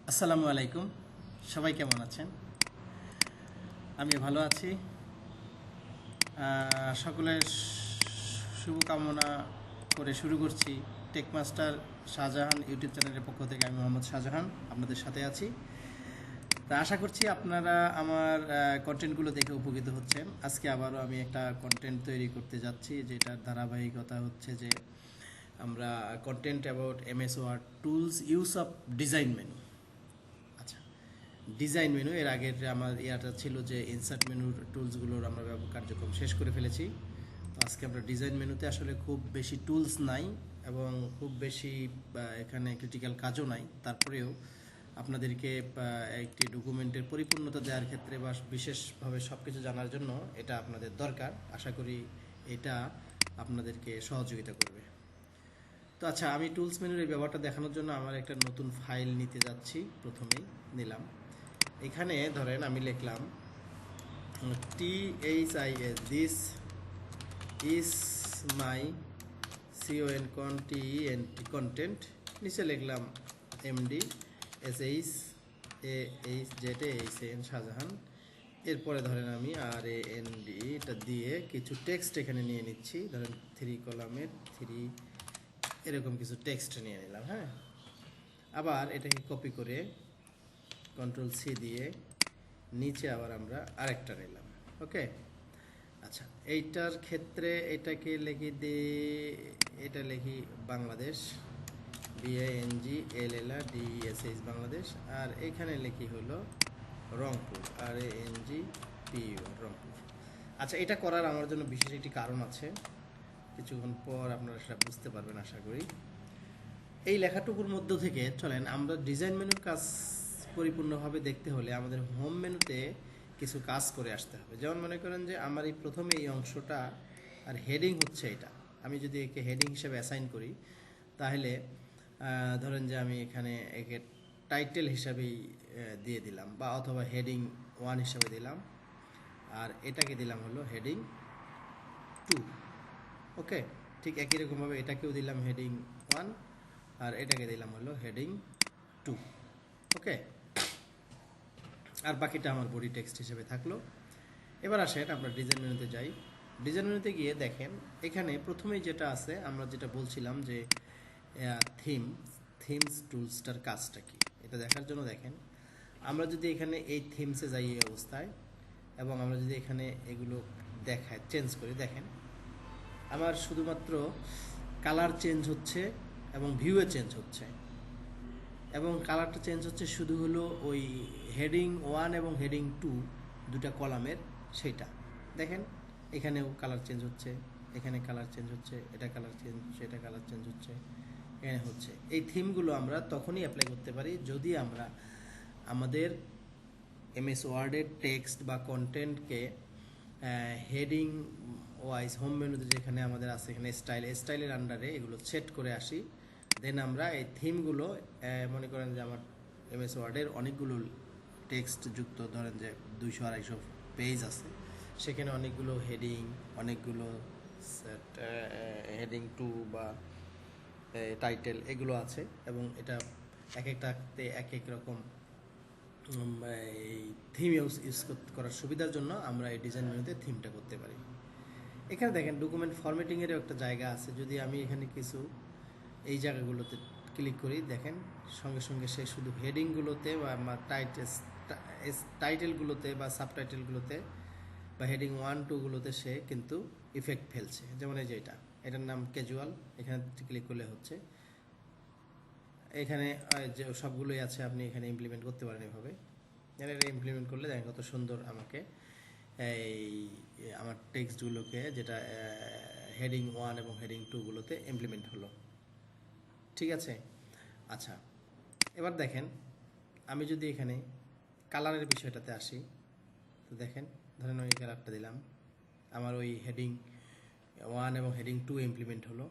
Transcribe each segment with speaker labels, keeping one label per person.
Speaker 1: আসসালামু আলাইকুম। সবাই কেমন আছেন? আমি ভালো আছি। সকলের শুভকামনা করে শুরু করছি। টেকমাস্টার শাহজাহান ইউটিউব চ্যানেলের পক্ষ থেকে আমি মোহাম্মদ শাহজাহান আপনাদের সাথে আছি। তা আশা করছি আপনারা আমার কন্টেন্টগুলো দেখে উপকৃত হচ্ছেন। আজকে আবারও আমি একটা কন্টেন্ট তৈরি করতে যাচ্ছি, যেটার ধারাবাহিকতা হচ্ছে যে আমরা content about MS word tools use of design menu. আচ্ছা, ডিজাইন মেনু এর আগের আমার ইয়াটা ছিল যে ইনসার্ট মেনুর টুলসগুলোর আমরা কার্যক্রম শেষ করে ফেলেছি। তো আজকে আমরা ডিজাইন মেনুতে আসলে খুব বেশি টুলস নাই এবং খুব বেশি এখানে ক্রিটিক্যাল কাজও নাই। তারপরেও আপনাদেরকে একটি ডকুমেন্টের পরিপূর্ণতা দেওয়ার ক্ষেত্রে বা বিশেষভাবে সব কিছু জানার জন্য এটা আপনাদের দরকার। আশা করি এটা আপনাদেরকে সহযোগিতা করবে। তো আচ্ছা, আমি টুলস মেনুর এই ব্যবহারটা দেখানোর জন্য আমার একটা নতুন ফাইল নিতে যাচ্ছি। প্রথমেই নিলাম, এখানে ধরেন আমি লিখলাম THIS, this is my content. নিচে লিখলাম MD SHAHZAN শাহজাহান। এরপরে ধরেন আমি RAND এটা দিয়ে কিছু টেক্সট এখানে নিয়ে নিচ্ছি। ধরেন 3 কলামের 3 এরকম কিছু টেক্সট নিয়ে নিলাম। হ্যাঁ, আবার এটাকে কপি করে Ctrl+C দিয়ে নিচে আবার আমরা আরেকটা নিলাম। ওকে, আচ্ছা, এইটার ক্ষেত্রে এটাকে লিখি এটা লিখি বাংলাদেশ, BANGLLADESH বাংলাদেশ। আর এখানে লিখি হলো রংপুর, RANGPUR রংপুর। আচ্ছা, এটা করার আমার জন্য বিশেষ একটি কারণ আছে, কিছুক্ষণ পর আপনারা সেটা বুঝতে পারবেন আশা করি। এই লেখাটুকুর মধ্য থেকে চলেন আমরা ডিজাইন মেনুর কাজ পরিপূর্ণভাবে দেখতে হলে আমাদের হোম মেনুতে কিছু কাজ করে আসতে হবে। যেমন মনে করেন যে আমার এই প্রথমে এই অংশটা আর হেডিং হচ্ছে এটা, আমি যদি একে হেডিং হিসেবে অ্যাসাইন করি তাহলে ধরেন যে আমি এখানে একে টাইটেল হিসাবেই দিয়ে দিলাম, বা অথবা হেডিং 1 হিসাবে দিলাম, আর এটাকে দিলাম হলো হেডিং 2। ওকে, ঠিক একই রকমভাবে এটাকেও দিলাম হেডিং 1 আর এটাকে দিলাম হলো হেডিং 2। ওকে, আর বাকিটা আমার বডি টেক্সট হিসেবে থাকলো। এবার আসেন আমরা ডিজাইন মেনুতে যাই। ডিজাইন মেনুতে গিয়ে দেখেন এখানে প্রথমেই যেটা আছে, আমরা যেটা বলছিলাম যে থিমস টুলসটার কাজটা কি, এটা দেখার জন্য দেখেন আমরা যদি এখানে এই থিমসে যাই এই অবস্থায়, এবং আমরা যদি এখানে এগুলো দেখায় চেঞ্জ করি, দেখেন আমার শুধুমাত্র কালার চেঞ্জ হচ্ছে এবং ভিউয়ে চেঞ্জ হচ্ছে, এবং কালারটা চেঞ্জ হচ্ছে শুধু হলো ওই হেডিং 1 এবং হেডিং 2 দুটা কলামের সেইটা। দেখেন এখানেও কালার চেঞ্জ হচ্ছে, এখানে কালার চেঞ্জ হচ্ছে, এটা কালার চেঞ্জ হচ্ছে, এটা কালার চেঞ্জ হচ্ছে, এখানে হচ্ছে। এই থিমগুলো আমরা তখনই অ্যাপ্লাই করতে পারি যদি আমরা আমাদের MS ওয়ার্ডের টেক্সট বা কন্টেন্টকে হেডিং ওয়াইজ হোম মেনুতে যেখানে আমাদের আছে এখানে স্টাইলের আন্ডারে এগুলো সেট করে আসি। দেন আমরা এই থিমগুলো মনে করেন যে আমার MS ওয়ার্ডের অনেকগুলো টেক্সট যুক্ত, ধরেন যে 200-250 পেজ আছে, সেখানে অনেকগুলো হেডিং, অনেকগুলো হেডিং 2 বা টাইটেল এগুলো আছে, এবং এটা এক একটাতে এক এক রকম এই থিম ইউজ করার সুবিধার জন্য আমরা এই ডিজাইন মেনুতে থিমটা করতে পারি। এখানে দেখেন ডকুমেন্ট ফরম্যাটিংয়েরও একটা জায়গা আছে। যদি আমি এখানে কিছু এই জায়গাগুলোতে ক্লিক করি, দেখেন সঙ্গে সঙ্গে সে শুধু হেডিংগুলোতে বা টাইটেলগুলোতে বা সাবটাইটেলগুলোতে বা হেডিং 1-2গুলোতে সে কিন্তু ইফেক্ট ফেলছে। যেমন এই যে এটার নাম ক্যাজুয়াল, এখানে ক্লিক করলে হচ্ছে, এখানে যে সবগুলোই আছে আপনি এখানে ইমপ্লিমেন্ট করতে পারেন এভাবে। এটা ইমপ্লিমেন্ট করলে দেখেন কত সুন্দর আমাকে এই আমার টেক্সটগুলোকে, যেটা হেডিং 1 এবং হেডিং 2গুলোতে ইমপ্লিমেন্ট হলো। ঠিক আছে, আচ্ছা, এবার দেখেন আমি যদি এখানে কালারের বিষয়টাতে আসি, তো দেখেন ধরেন ওই কালারটা দিলাম, আমার ওই হেডিং 1 এবং হেডিং 2 ইমপ্লিমেন্ট হলো।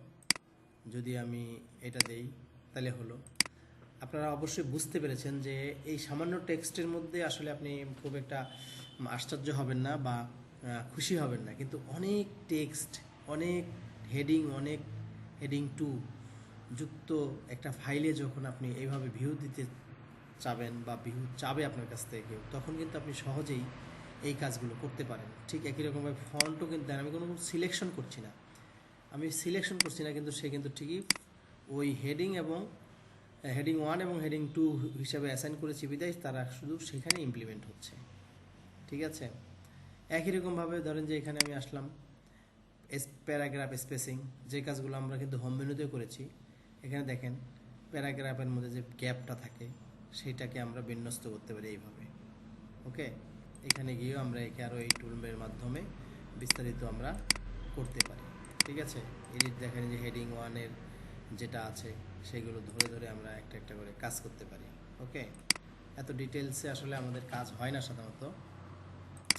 Speaker 1: যদি আমি এটা দেই তাহলে হলো। আপনারা অবশ্যই বুঝতে পেরেছেন যে এই সামান্য টেক্সটের মধ্যে আসলে আপনি খুব একটা আশ্চর্য হবেন না বা খুশি হবেন না, কিন্তু অনেক টেক্সট, অনেক হেডিং অনেক, হেডিং 2 যুক্ত একটা ফাইলে যখন আপনি এইভাবে ভিউ দিতে চাবেন বা ভিউ চাবে আপনার কাছ থেকে কেউ, তখন কিন্তু আপনি সহজেই এই কাজগুলো করতে পারেন। ঠিক একই রকমভাবে ফন্টও কিন্তু দেন, আমি কোনো সিলেকশন করছি না, কিন্তু সে কিন্তু ঠিকই ওই হেডিং এবং হেডিং 1 এবং হেডিং 2 হিসাবে অ্যাসাইন করেছি বিদায় তারা শুধু সেখানে ইমপ্লিমেন্ট হচ্ছে। ঠিক আছে, একই রকমভাবে ধরেন যে এখানে আমি আসলাম প্যারাগ্রাফ স্পেসিং, যে কাজগুলো আমরা কিন্তু হোম মেনুতেও করেছি। এখানে দেখেন প্যারাগ্রাফের মধ্যে যে গ্যাপটা থাকে সেইটাকে আমরা বিন্যস্ত করতে পারি এইভাবে। ওকে, এখানে গিয়েও আমরা একে আরও এই টুলের মাধ্যমে বিস্তারিত আমরা করতে পারি। ঠিক আছে, এডিট দেখেন যে হেডিং 1-এর যেটা আছে সেগুলো ধরে ধরে আমরা একটা একটা করে কাজ করতে পারি। ওকে, এত ডিটেলসে আসলে আমাদের কাজ হয় না সাধারণত।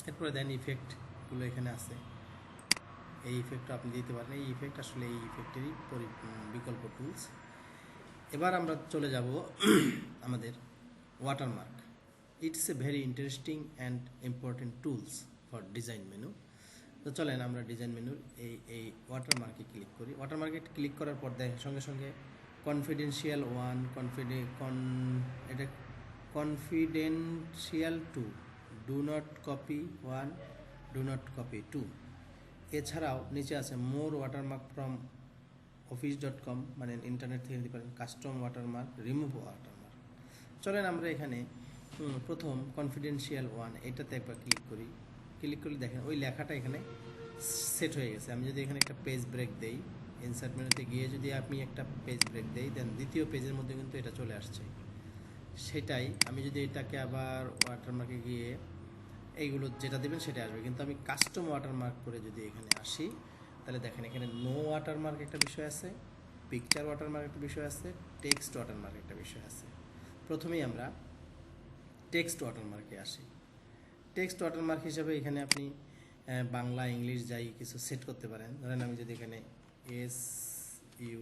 Speaker 1: এরপরে দেন ইফেক্টগুলো এখানে আছে, এই ইফেক্টটা আপনি দিতে পারেন। এই ইফেক্ট আসলে এই ইফেক্টেরই বিকল্প টুলস। এবার আমরা চলে যাব আমাদের watermark. It's a very interesting and important tools for design menu. তো চলেন আমরা ডিজাইন মেনুর এই ওয়াটারমার্কে ক্লিক করি। ওয়াটারমার্কে ক্লিক করার পর দেখেন সঙ্গে সঙ্গে কনফিডেন্সিয়াল 1, এটা confidential 2, do not copy 1, do not copy 2। এছাড়াও নিচে আছে মোর ওয়াটারমার্ক ফ্রম office.com, মানে ইন্টারনেট থেকে নিতে পারেন, কাস্টম ওয়াটারমার্ক, রিমুভ ওয়াটারমার্ক। চলেন আমরা এখানে প্রথম কনফিডেন্সিয়াল 1 এটাতে একবার ক্লিক করি। ক্লিক করলে দেখেন ওই লেখাটা এখানে সেট হয়ে গেছে। আমি যদি এখানে একটা পেজ ব্রেক দেই, ইনসার্ট মেনুতে গিয়ে যদি আমি একটা পেজ ব্রেক দেই, দেন দ্বিতীয় পেজের মধ্যে কিন্তু এটা চলে আসছে। সেটাই আমি যদি এটাকে আবার ওয়াটারমার্কে গিয়ে এইগুলো যেটা দেবেন সেটা আসবে, কিন্তু আমি কাস্টম ওয়াটারমার্ক করে যদি এখানে আসি তাহলে দেখেন এখানে নো ওয়াটারমার্ক একটা বিষয় আছে, পিকচার ওয়াটারমার্ক একটা বিষয় আছে, টেক্সট ওয়াটারমার্ক একটা বিষয় আছে। প্রথমেই আমরা টেক্সট ওয়াটারমার্কে আসি। টেক্সট ওয়াটারমার্ক হিসাবে এখানে আপনি বাংলা ইংলিশ যাই কিছু সেট করতে পারেন। ধরেন আমি যদি এখানে SU,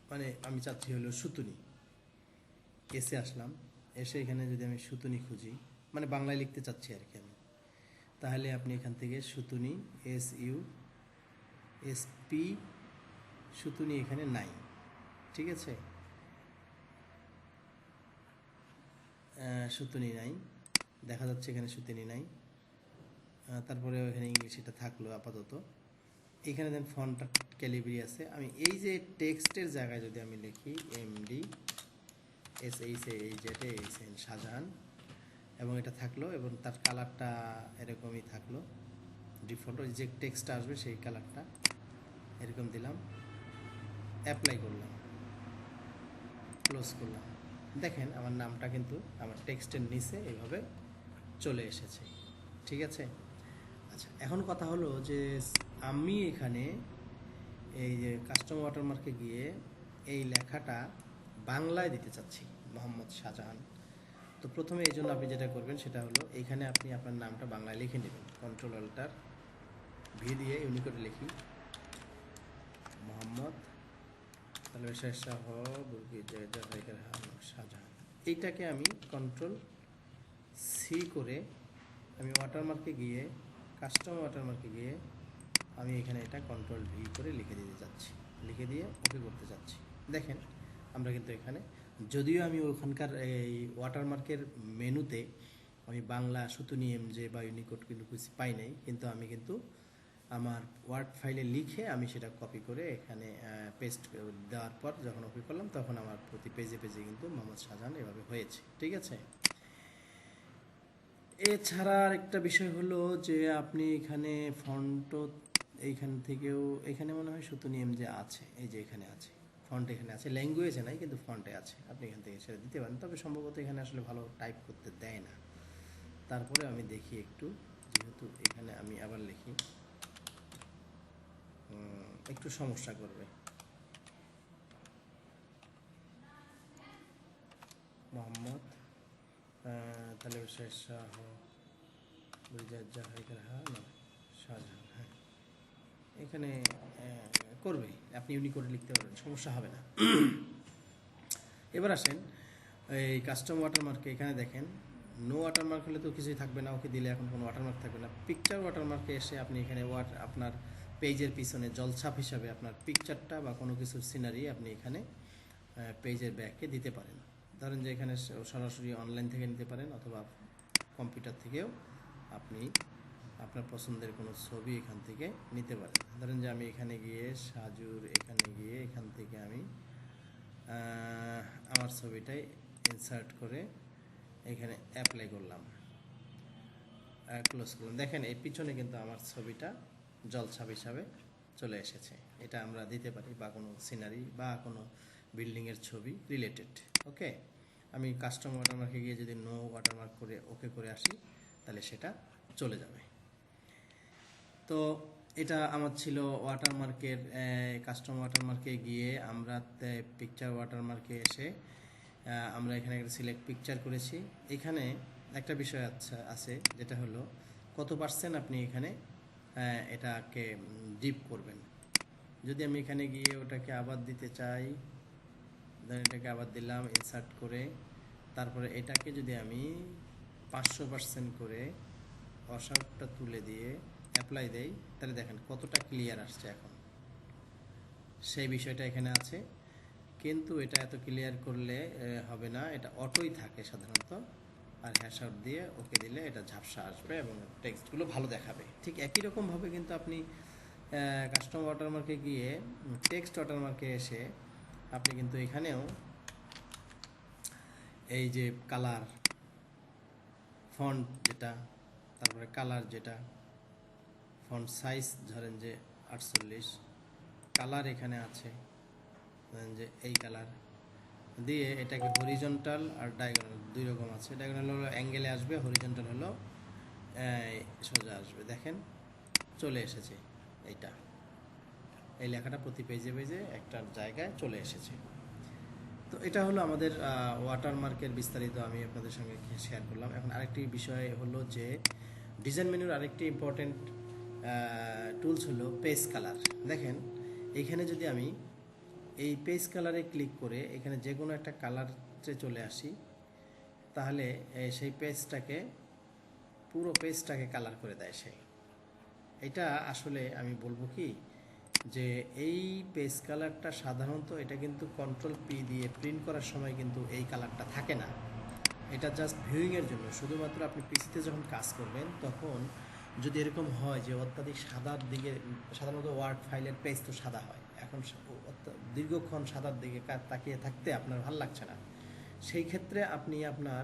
Speaker 1: মানে আমি চাচ্ছি হলো সুতুনি, এসে আসলাম, এসে এখানে যদি আমি সুতুনি খুঁজি, মানে বাংলায় লিখতে চাচ্ছি আর কি আমি, তাহলে আপনি এখান থেকে সুতুনি SUSP সুতুনি এখানে নাই। ঠিক আছে, সুতুনি নাই, দেখা যাচ্ছে এখানে সুতুনি নাই। তারপরে এখানে ইংলিশ এটা থাকলো আপাতত। এখানে দেন ফন্টটা ক্যালিব্রি আছে। আমি এই যে টেক্সটের জায়গায় যদি আমি লিখি MD SHAZN শাহজাহান, এবং এটা থাকলো এবং তার কালারটা এরকমই থাকলো ডিফল্ট, ওই যে টেক্সটটা আসবে সেই কালারটা এরকম দিলাম, অ্যাপ্লাই করলাম, ক্লোজ করলাম। দেখেন আমার নামটা কিন্তু আমার টেক্সটের নিচে এইভাবে চলে এসেছে। ঠিক আছে, আচ্ছা এখন কথা হলো যে আমি এখানে এই যে কাস্টম ওয়াটারমার্কে গিয়ে এই লেখাটা বাংলায় দিতে চাচ্ছি, মোহাম্মদ শাহজাহান। তো প্রথমে এই জন্য আপনি যেটা করবেন সেটা হলো এইখানে আপনি আপনার নামটা বাংলায় লিখে নেবেন। Ctrl+Alt+V দিয়ে ইউনিকোডে লিখি মোহাম্মদ, তাহলে শাহজাহান। এইটাকে আমি Ctrl+C করে আমি ওয়াটারমার্কে গিয়ে কাস্টম ওয়াটারমার্কে গিয়ে আমি এখানে এটা Ctrl+V করে লিখে দিতে যাচ্ছি, লিখে দিয়ে ওকে করতে যাচ্ছি। দেখেন আমরা কিন্তু এখানে, যদিও আমি ওখানকার এই ওয়াটারমার্কের মেনুতে আমি বাংলা সুতুনি MJ বা ইউনিকোড কিন্তু কিছু পাই নাই, কিন্তু আমি কিন্তু আমার ওয়ার্ড ফাইলে লিখে আমি সেটা কপি করে এখানে পেস্ট দেওয়ার পর যখন ওকে করলাম তখন আমার প্রতি পেজে পেজে কিন্তু মোহাম্মদ শাহজাহান এভাবে হয়েছে। ঠিক আছে, এছাড়া আরেকটা বিষয় হলো যে আপনি এখানে ফন্ট এইখান থেকেও, এখানে মনে হয় সুতুনি MJ আছে, এই যে এখানে আছে ফন্ট, এখানে আছে, ল্যাঙ্গুয়েজে নাই কিন্তু ফন্টে আছে, আপনি এখান থেকে সেটা দিতে পারেন। তবে সম্ভবত এখানে আসলে ভালো টাইপ করতে দেয় না। তারপরে আমি দেখি একটু, যেহেতু এখানে আমি আবার লিখি একটু সমস্যা করবে, মোহাম্মদ, তাহলে শাহজাহান, হ্যাঁ এখানে করবে, আপনি ইউনিকোডে লিখতে পারবেন, সমস্যা হবে না। এবার আসেন এই কাস্টম ওয়াটারমার্কে, এখানে দেখেন নো ওয়াটারমার্ক হলে তো কিছুই থাকবে না, ওকে দিলে এখন কোনো ওয়াটারমার্ক থাকবে না। পিকচার ওয়াটারমার্কে এসে আপনি এখানে আপনার পেজের পিছনে জলছাপ হিসাবে আপনার পিকচারটা বা কোনো কিছুর সিনারি আপনি এখানে পেজের ব্যাকে দিতে পারেন। ধরেন যে এখানে সরাসরি অনলাইন থেকে নিতে পারেন অথবা কম্পিউটার থেকেও আপনি আপনার পছন্দের কোনো ছবি এখান থেকে নিতে পারেন। ধরেন যে আমি এখানে গিয়ে সাজুর এখানে গিয়ে এখান থেকে আমি আমার ছবিটাই ইনসার্ট করে এখানে অ্যাপ্লাই করলাম, ক্লোজ করলাম। দেখেন এই পিছনে কিন্তু আমার ছবিটা জলছাপ হিসাবে চলে এসেছে। এটা আমরা দিতে পারি, বা কোনো সিনারি বা কোনো বিল্ডিংয়ের ছবি রিলেটেড। ওকে, আমি কাস্টম ওয়াটারমার্কে গিয়ে যদি নো ওয়াটারমার্ক করে ওকে করে আসি তাহলে সেটা চলে যাবে। তো এটা আমার ছিল ওয়াটারমার্কের। কাস্টম ওয়াটারমার্কে গিয়ে আমরা পিকচার ওয়াটারমার্কে এসে আমরা এখানে একটা সিলেক্ট পিকচার করেছি। এখানে একটা বিষয় আছে যেটা হলো কত পার্সেন্ট আপনি এখানে এটাকে ডিপ করবেন। যদি আমি এখানে গিয়ে ওটাকে আবার দিতে চাই, ধরেন এটাকে আবার দিলাম ইনসার্ট করে, তারপরে এটাকে যদি আমি 500% করে অসারটা তুলে দিয়ে অ্যাপ্লাই দেই তাহলে দেখেন কতটা ক্লিয়ার আসছে। এখন সেই বিষয়টা এখানে আছে, কিন্তু এটা এত ক্লিয়ার করলে হবে না, এটা অটোই থাকে সাধারণত। আর হ্যাশআউট দিয়ে ওকে দিলে এটা ঝাপসা আসবে এবং টেক্সটগুলো ভালো দেখাবে। ঠিক একই রকমভাবে কিন্তু আপনি কাস্টম ওয়াটারমার্কে গিয়ে টেক্সট ওয়াটারমার্কে এসে আপনি কিন্তু এখানেও এই যে কালার, ফন্ট যেটা, তারপরে কালার যেটা, ফন্ট সাইজ ধরেন যে 48, কালার এখানে আছে ধরেন যে এই কালার দিয়ে এটাকে হরিজন্টাল আর ডায়াগোনাল দুই রকম আছে। ডায়াগোনাল হলো অ্যাঙ্গেলে আসবে, হরিজন্টাল হলো সোজা আসবে। দেখেন চলে এসেছে, এইটা এই লেখাটা প্রতি পেজে পেজে একটা জায়গায় চলে এসেছে। তো এটা হলো আমাদের ওয়াটারমার্কের বিস্তারিত আমি আপনাদের সঙ্গে শেয়ার করলাম। এখন আরেকটি বিষয় হলো যে ডিজাইন মেনুর আরেকটি ইম্পর্টেন্ট টুলস হলো পেজ কালার। দেখেন এইখানে যদি আমি এই পেজ কালারে ক্লিক করে এখানে যে কোনো একটা কালারে চলে আসি তাহলে সেই পেজটাকে, পুরো পেজটাকে কালার করে দেয় সে। এটা আসলে আমি বলবো কি যে এই পেজ কালারটা সাধারণত এটা কিন্তু Ctrl+P দিয়ে প্রিন্ট করার সময় কিন্তু এই কালারটা থাকে না। এটা জাস্ট ভিউইংয়ের জন্য। শুধুমাত্র আপনি পিসিতে যখন কাজ করবেন তখন যদি এরকম হয় যে অত্যাধিক সাদার দিকে, সাধারণত ওয়ার্ড ফাইলের পেজ তো সাদা হয়, এখন দীর্ঘক্ষণ সাদার দিকে তাকিয়ে থাকতে আপনার ভালো লাগছে না, সেই ক্ষেত্রে আপনি আপনার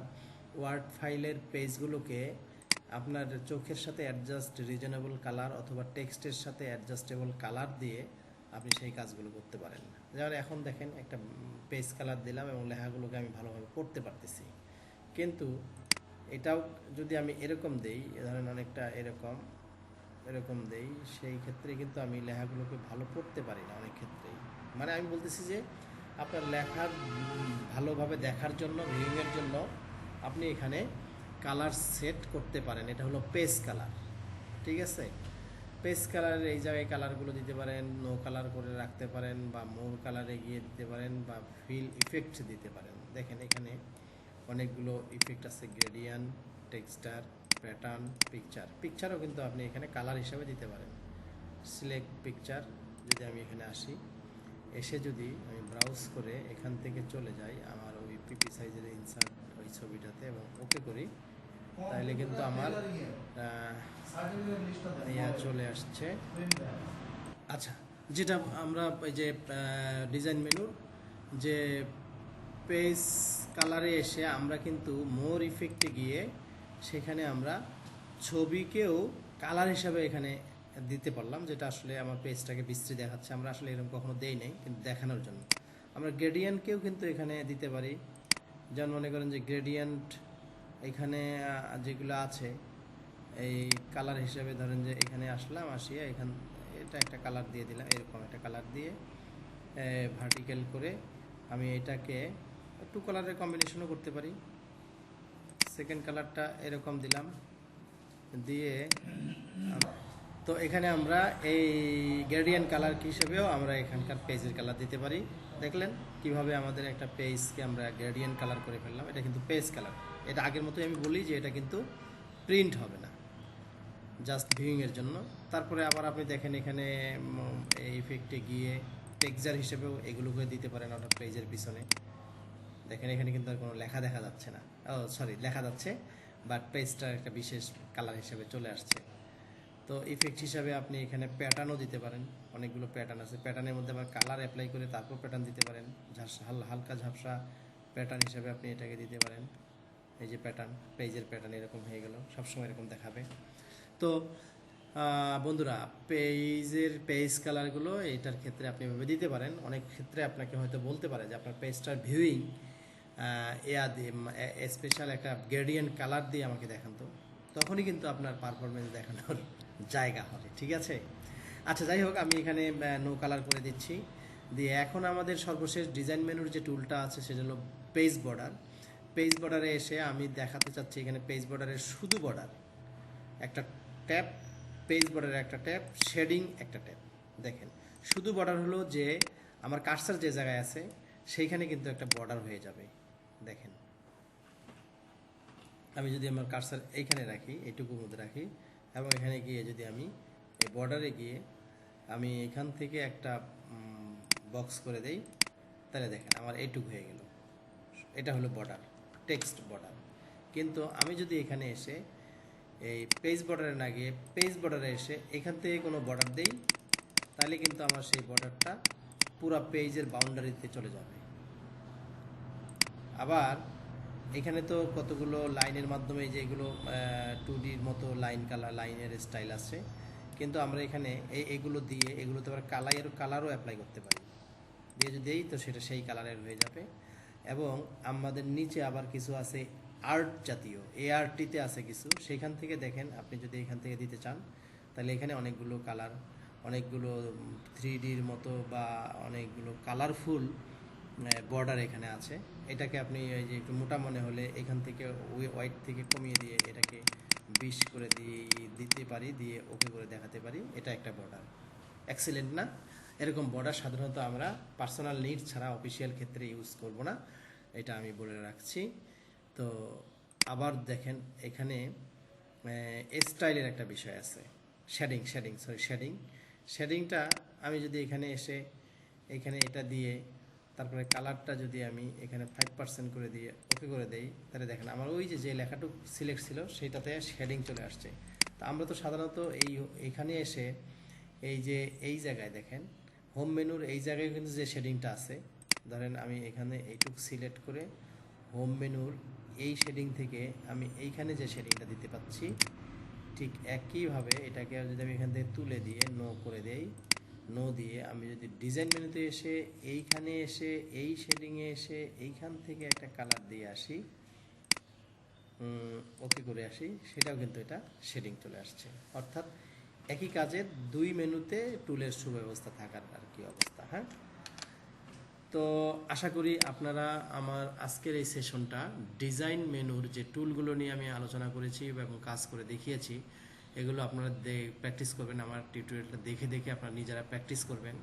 Speaker 1: ওয়ার্ড ফাইলের পেজগুলোকে আপনার চোখের সাথে অ্যাডজাস্ট রিজনেবল কালার অথবা টেক্সটের সাথে অ্যাডজাস্টেবল কালার দিয়ে আপনি সেই কাজগুলো করতে পারেন। যেমন এখন দেখেন একটা পেজ কালার দিলাম এবং লেখাগুলোকে আমি ভালোভাবে পড়তে পারতেছি, কিন্তু এটাও যদি আমি এরকম দেই, ধরেন অনেকটা এরকম এরকম দেই, সেই ক্ষেত্রে কিন্তু আমি লেখাগুলোকে ভালো পড়তে পারি না অনেক ক্ষেত্রেই। মানে আমি বলতেছি যে আপনার লেখার ভালোভাবে দেখার জন্য, ভিউইংয়ের জন্য আপনি এখানে কালার সেট করতে পারেন। এটা হলো পেজ কালার, ঠিক আছে। পেজ কালার এই জায়গায় কালারগুলো দিতে পারেন, নো কালার করে রাখতে পারেন, বা মোর কালারে গিয়ে দিতে পারেন, বা ফিল ইফেক্ট দিতে পারেন। দেখেন এখানে অনেকগুলো ইফেক্ট আছে, গ্রেডিয়ান্ট, টেক্সচার, প্যাটার্ন, পিকচার। পিকচারও কিন্তু আপনি এখানে কালার হিসাবে দিতে পারেন। সিলেক্ট পিকচার, যদি আমি এখানে আসি, এসে যদি আমি ব্রাউজ করে এখান থেকে চলে যাই আমার ওই পিপি সাইজের ইনসার্ট ওই ছবিটাতে এবং ওকে করি, তাহলে কিন্তু আমার ইয়া চলে আসছে। আচ্ছা, যেটা আমরা ওই যে ডিজাইন মেনুর যে পেজ কালারে এসে আমরা কিন্তু মোর ইফেক্টে গিয়ে সেখানে আমরা ছবিকেও কালার হিসাবে এখানে দিতে পারলাম, যেটা আসলে আমার পেজটাকে বিশ্রী দেখাচ্ছে। আমরা আসলে এরকম কখনো দেই নাই, কিন্তু দেখানোর জন্য আমরা গ্রেডিয়েন্টকেও কিন্তু এখানে দিতে পারি। যেমন মনে করেন যে গ্রেডিয়েন্ট এখানে যেগুলো আছে এই কালার হিসাবে, ধরেন যে এখানে আসলাম, আসিয়া এখান এটা একটা কালার দিয়ে দিলাম, এরকম একটা কালার দিয়ে ভার্টিক্যাল করে আমি এটাকে টু কালারের কম্বিনেশনও করতে পারি। সেকেন্ড কালারটা এরকম দিলাম দিয়ে, তো এখানে আমরা এই গ্রেডিয়েন্ট কালার হিসেবেও আমরা এখানকার পেজের কালার দিতে পারি। দেখলেন কিভাবে আমাদের একটা পেজকে আমরা গ্রেডিয়েন্ট কালার করে ফেললাম। এটা কিন্তু পেজ কালার। এটা আগের মতোই আমি বলি যে এটা কিন্তু প্রিন্ট হবে না। জাস্ট ভিউইংয়ের জন্য। তারপরে আবার আপনি দেখেন এখানে এই ইফেক্টে গিয়ে টেক্সচার হিসেবেও এগুলোকে দিতে পারেন আপনার পেজের পিছনে। দেখেন এখানে কিন্তু আর কোনো লেখা দেখা যাচ্ছে না, ও সরি লেখা যাচ্ছে, বাট পেজটার একটা বিশেষ কালার হিসেবে চলে আসছে। তো ইফেক্ট হিসাবে আপনি এখানে প্যাটার্নও দিতে পারেন, অনেকগুলো প্যাটার্ন আছে, প্যাটার্নের মধ্যে আবার কালার অ্যাপ্লাই করে তারপর প্যাটার্ন দিতে পারেন। হালকা ঝাপসা প্যাটার্ন হিসাবে আপনি এটাকে দিতে পারেন। এই যে প্যাটার্ন, পেজের প্যাটার্ন এরকম হয়ে গেল, সবসময় এরকম দেখাবে। তো বন্ধুরা, পেজ কালারগুলো এটার ক্ষেত্রে আপনি এভাবে দিতে পারেন। অনেক ক্ষেত্রে আপনাকে হয়তো বলতে পারে যে আপনার পেজটার ভিউইং দিয়ে স্পেশাল একটা গ্রেডিয়েন্ট কালার দিয়ে আমাকে দেখান, তো তখনই কিন্তু আপনার পারফরমেন্স দেখানোর জায়গা হবে, ঠিক আছে? আচ্ছা, যাই হোক, আমি এখানে নো কালার করে দিচ্ছি। দিয়ে এখন আমাদের সর্বশেষ ডিজাইন মেনুর যে টুলটা আছে সেটা হলো পেজ বর্ডার। পেজ বর্ডারে এসে আমি দেখাতে চাচ্ছি এখানে পেজ বর্ডারের শুধু বর্ডার একটা ট্যাব, পেজ বর্ডারের একটা ট্যাব, শেডিং একটা ট্যাব। দেখেন শুধু বর্ডার হলো যে আমার কার্সার যে জায়গায় আছে সেইখানে কিন্তু একটা বর্ডার হয়ে যাবে। দেখেন আমি যদি আমার কার্সার এইখানে রাখি, এইটুকুর মধ্যে রাখি, এবং এখানে গিয়ে যদি আমি এই বর্ডারে গিয়ে আমি এখান থেকে একটা বক্স করে দেই, তাহলে দেখেন আমার এইটুকু হয়ে গেল। এটা হলো বর্ডার, টেক্সট বর্ডার। কিন্তু আমি যদি এখানে এসে এই পেজ বর্ডারে না গিয়ে পেজ বর্ডারে এসে এখান থেকে কোনো বর্ডার দেই, তাহলে কিন্তু আমার সেই বর্ডারটা পুরো পেজের বাউন্ডারিতে চলে যাবে। আবার এখানে তো কতগুলো লাইনের মাধ্যমে যেগুলো 2Dর মতো লাইনের স্টাইল আছে, কিন্তু আমরা এখানে এইগুলো দিয়ে এগুলোতে আবার কালারও অ্যাপ্লাই করতে পারি। দিয়ে যদি এই তো সেটা সেই কালারের হয়ে যাবে। এবং আমাদের নিচে আবার কিছু আছে আর্ট জাতীয়, ARTতে আছে কিছু, সেইখান থেকে দেখেন আপনি যদি এখান থেকে দিতে চান তাহলে এখানে অনেকগুলো কালার, অনেকগুলো 3Dর মতো বা অনেকগুলো কালারফুল বর্ডার এখানে আছে। এটাকে আপনি এই যে একটু মোটা মনে হলে এখান থেকে হোয়াইট থেকে কমিয়ে দিয়ে এটাকে 20 করে দিতে পারি, দিয়ে ওকে করে দেখাতে পারি। এটা একটা বর্ডার, এক্সিলেন্ট না? এরকম বর্ডার সাধারণত আমরা পার্সোনাল নিড ছাড়া অফিসিয়াল ক্ষেত্রে ইউজ করব না, এটা আমি বলে রাখছি। তো আবার দেখেন এখানে স্টাইলের একটা বিষয় আছে, শেডিংটা আমি যদি এখানে এসে এখানে এটা দিয়ে তারপরে কালারটা যদি আমি এখানে 5% করে দিয়ে ওকে করে দেই, তাহলে দেখেন আমার ওই যে লেখাটুকু সিলেক্ট ছিল সেইটাতে শেডিং চলে আসছে। তা আমরা তো সাধারণত এইখানে এসে এই যে এই জায়গায় দেখেন হোম মেনুর এই জায়গায় কিন্তু যে শেডিংটা আছে, ধরেন আমি এখানে এইটুকু সিলেক্ট করে হোম মেনুর এই শেডিং থেকে আমি এইখানে যে শেডিংটা দিতে পাচ্ছি, ঠিক একইভাবে এটাকে যদি আমি এখান থেকে তুলে দিয়ে নো করে দেই, নো দিয়ে আমি যদি ডিজাইন মেনুতে এসে এইখানে এসে এই শেডিংয়ে এসে এইখান থেকে একটা কালার দিয়ে আসি, ওকে করে আসি, সেটাও কিন্তু এটা শেডিং চলে আসছে। অর্থাৎ একই কাজের দুই মেনুতে টুলের সুব্যবস্থা থাকার আর কি অবস্থা। হ্যাঁ, তো আশা করি আপনারা আমার আজকের এই সেশনটা ডিজাইন মেনুর যে টুলগুলো নিয়ে আমি আলোচনা করেছি এবং কাজ করে দেখিয়েছি, এগুলো আপনারা প্র্যাকটিস করবেন। আমার টিউটোরিয়ালটা দেখে দেখে আপনারা নিজেরা প্র্যাকটিস করবেন।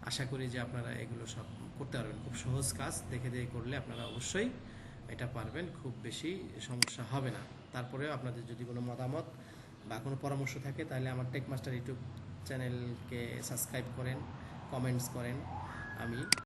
Speaker 1: আশা করি যে আপনারা এগুলো সব করতে পারবেন। খুব সহজ কাজ, দেখে দেখে করলে আপনারা অবশ্যই এটা পারবেন, খুব বেশি সমস্যা হবে না। তারপরেও আপনাদের যদি কোনো মতামত বা কোনো পরামর্শ থাকে তাহলে আমার টেকমাস্টার ইউটিউব চ্যানেলকে সাবস্ক্রাইব করেন, কমেন্টস করেন। আমি